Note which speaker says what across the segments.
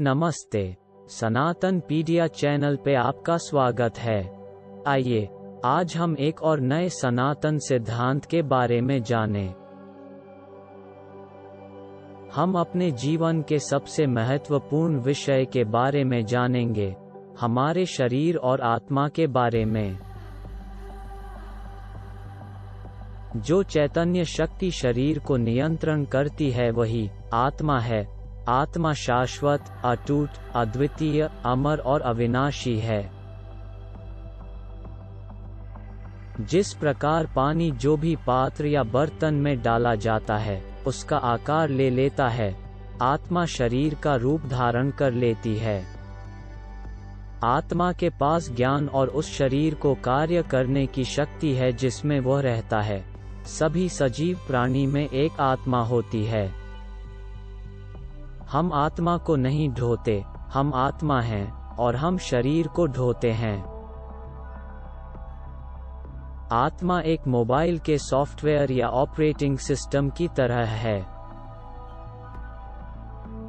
Speaker 1: नमस्ते, सनातन पीडिया चैनल पे आपका स्वागत है। आइए आज हम एक और नए सनातन सिद्धांत के बारे में जानें। हम अपने जीवन के सबसे महत्वपूर्ण विषय के बारे में जानेंगे, हमारे शरीर और आत्मा के बारे में। जो चैतन्य शक्ति शरीर को नियंत्रण करती है वही आत्मा है। आत्मा शाश्वत, अटूट, अद्वितीय, अमर और अविनाशी है। जिस प्रकार पानी जो भी पात्र या बर्तन में डाला जाता है उसका आकार ले लेता है, आत्मा शरीर का रूप धारण कर लेती है। आत्मा के पास ज्ञान और उस शरीर को कार्य करने की शक्ति है जिसमें वह रहता है। सभी सजीव प्राणी में एक आत्मा होती है। हम आत्मा को नहीं ढोते, हम आत्मा हैं और हम शरीर को ढोते हैं। आत्मा एक मोबाइल के सॉफ्टवेयर या ऑपरेटिंग सिस्टम की तरह है,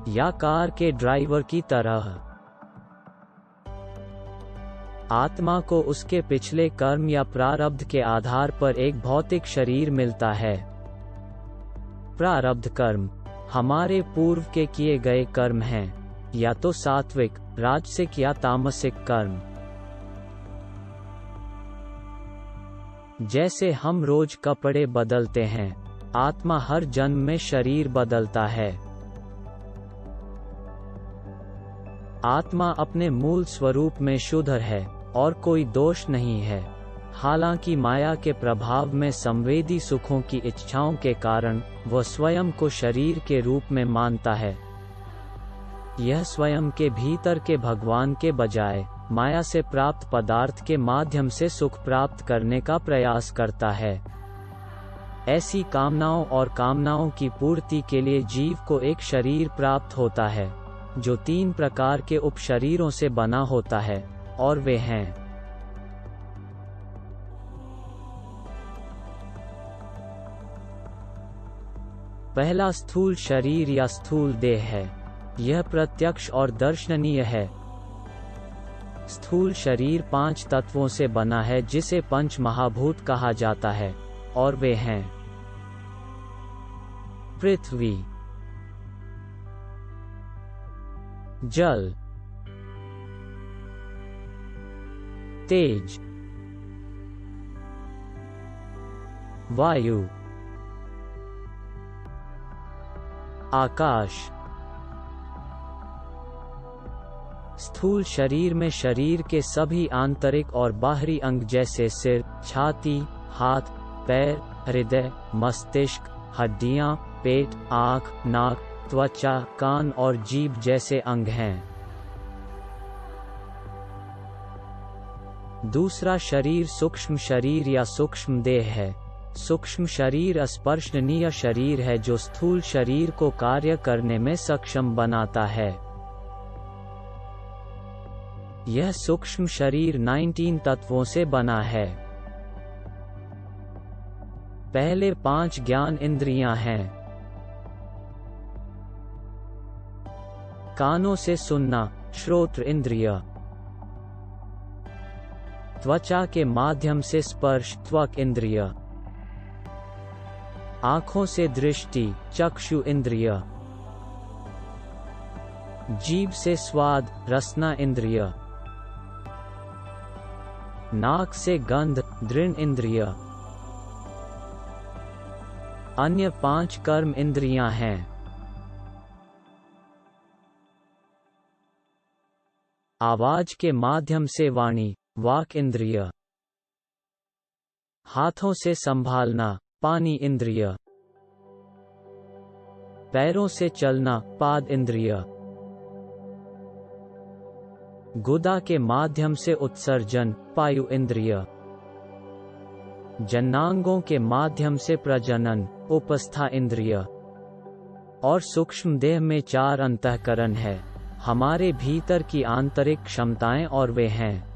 Speaker 1: या कार के ड्राइवर की तरह। आत्मा को उसके पिछले कर्म या प्रारब्ध के आधार पर एक भौतिक शरीर मिलता है। प्रारब्ध कर्म हमारे पूर्व के किए गए कर्म हैं, या तो सात्विक, राजसिक या तामसिक कर्म। जैसे हम रोज कपड़े बदलते हैं, आत्मा हर जन्म में शरीर बदलता है। आत्मा अपने मूल स्वरूप में शुद्ध है और कोई दोष नहीं है। हालांकि माया के प्रभाव में संवेदी सुखों की इच्छाओं के कारण वह स्वयं को शरीर के रूप में मानता है। यह स्वयं के भीतर के भगवान के बजाय माया से प्राप्त पदार्थ के माध्यम से सुख प्राप्त करने का प्रयास करता है। ऐसी कामनाओं और कामनाओं की पूर्ति के लिए जीव को एक शरीर प्राप्त होता है, जो 3 प्रकार के उपशरीरों से बना होता है, और वे हैं। पहला स्थूल शरीर या स्थूल देह है। यह प्रत्यक्ष और दर्शनीय है। स्थूल शरीर 5 तत्वों से बना है जिसे पंच महाभूत कहा जाता है, और वे हैं पृथ्वी, जल, तेज, वायु, आकाश। स्थूल शरीर में शरीर के सभी आंतरिक और बाहरी अंग जैसे सिर, छाती, हाथ, पैर, हृदय, मस्तिष्क, हड्डियां, पेट, आँख, नाक, त्वचा, कान और जीभ जैसे अंग हैं। दूसरा शरीर सूक्ष्म शरीर या सूक्ष्म देह है। सूक्ष्म शरीर स्पर्शनीय शरीर है जो स्थूल शरीर को कार्य करने में सक्षम बनाता है। यह सूक्ष्म शरीर 19 तत्वों से बना है। पहले 5 ज्ञान इंद्रियां हैं। कानों से सुनना, श्रोत्र इंद्रिय। त्वचा के माध्यम से स्पर्श, त्वक इंद्रिय। आँखों से दृष्टि, चक्षु इंद्रिय। जीभ से स्वाद, रसना इंद्रिय। नाक से गंध, दृण इंद्रिय। अन्य 5 कर्म इंद्रियां हैं। आवाज के माध्यम से वाणी, वाक इंद्रिय। हाथों से संभालना, पानी इंद्रिय। पैरों से चलना, पाद इंद्रिय। गुदा के माध्यम से उत्सर्जन, पायु इंद्रिय। जननांगों के माध्यम से प्रजनन, उपस्था इंद्रिय। और सूक्ष्म देह में 4 अंतःकरण है, हमारे भीतर की आंतरिक क्षमताएं, और वे हैं।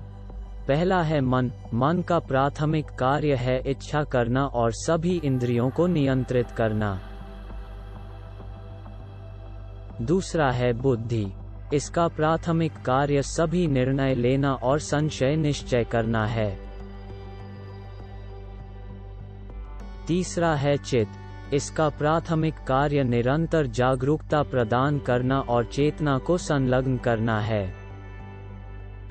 Speaker 1: पहला है मन। मन का प्राथमिक कार्य है इच्छा करना और सभी इंद्रियों को नियंत्रित करना। दूसरा है बुद्धि। इसका प्राथमिक कार्य सभी निर्णय लेना और संशय निश्चय करना है। तीसरा है चित्त। इसका प्राथमिक कार्य निरंतर जागरूकता प्रदान करना और चेतना को संलग्न करना है।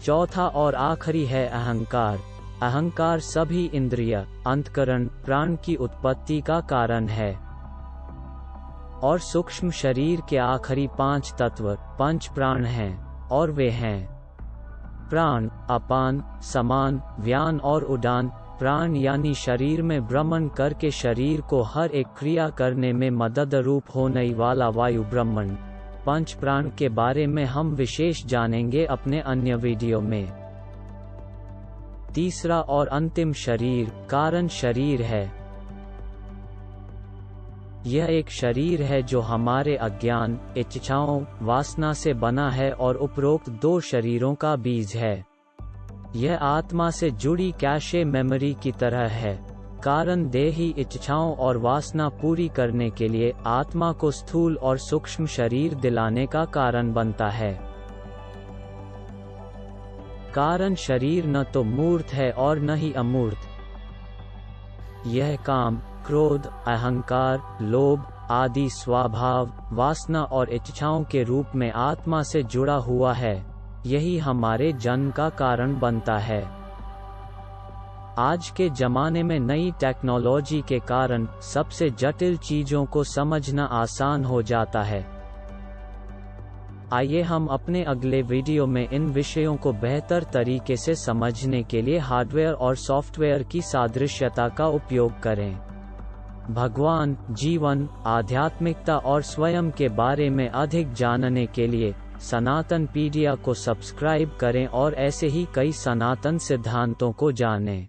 Speaker 1: चौथा और आखिरी है अहंकार। अहंकार सभी इंद्रिय, अंतःकरण, प्राण की उत्पत्ति का कारण है और सूक्ष्म शरीर के आखिरी 5 तत्व पंच प्राण हैं, और वे हैं प्राण, अपान, समान, व्यान और उडान। प्राण यानी शरीर में भ्रमण करके शरीर को हर एक क्रिया करने में मदद रूप होने वाला वायु ब्रह्मण। पंच प्राण के बारे में हम विशेष जानेंगे अपने अन्य वीडियो में। तीसरा और अंतिम शरीर कारण शरीर है। यह एक शरीर है जो हमारे अज्ञान, इच्छाओं, वासना से बना है और उपरोक्त 2 शरीरों का बीज है। यह आत्मा से जुड़ी कैशे मेमोरी की तरह है। कारण देही इच्छाओं और वासना पूरी करने के लिए आत्मा को स्थूल और सूक्ष्म शरीर दिलाने का कारण बनता है। कारण शरीर न तो मूर्त है और न ही अमूर्त। यह काम, क्रोध, अहंकार, लोभ आदि स्वभाव, वासना और इच्छाओं के रूप में आत्मा से जुड़ा हुआ है। यही हमारे जन्म का कारण बनता है। आज के जमाने में नई टेक्नोलॉजी के कारण सबसे जटिल चीजों को समझना आसान हो जाता है। आइए हम अपने अगले वीडियो में इन विषयों को बेहतर तरीके से समझने के लिए हार्डवेयर और सॉफ्टवेयर की सादृश्यता का उपयोग करें। भगवान, जीवन, आध्यात्मिकता और स्वयं के बारे में अधिक जानने के लिए सनातन पीडिया को सब्सक्राइब करें और ऐसे ही कई सनातन सिद्धांतों को जानें।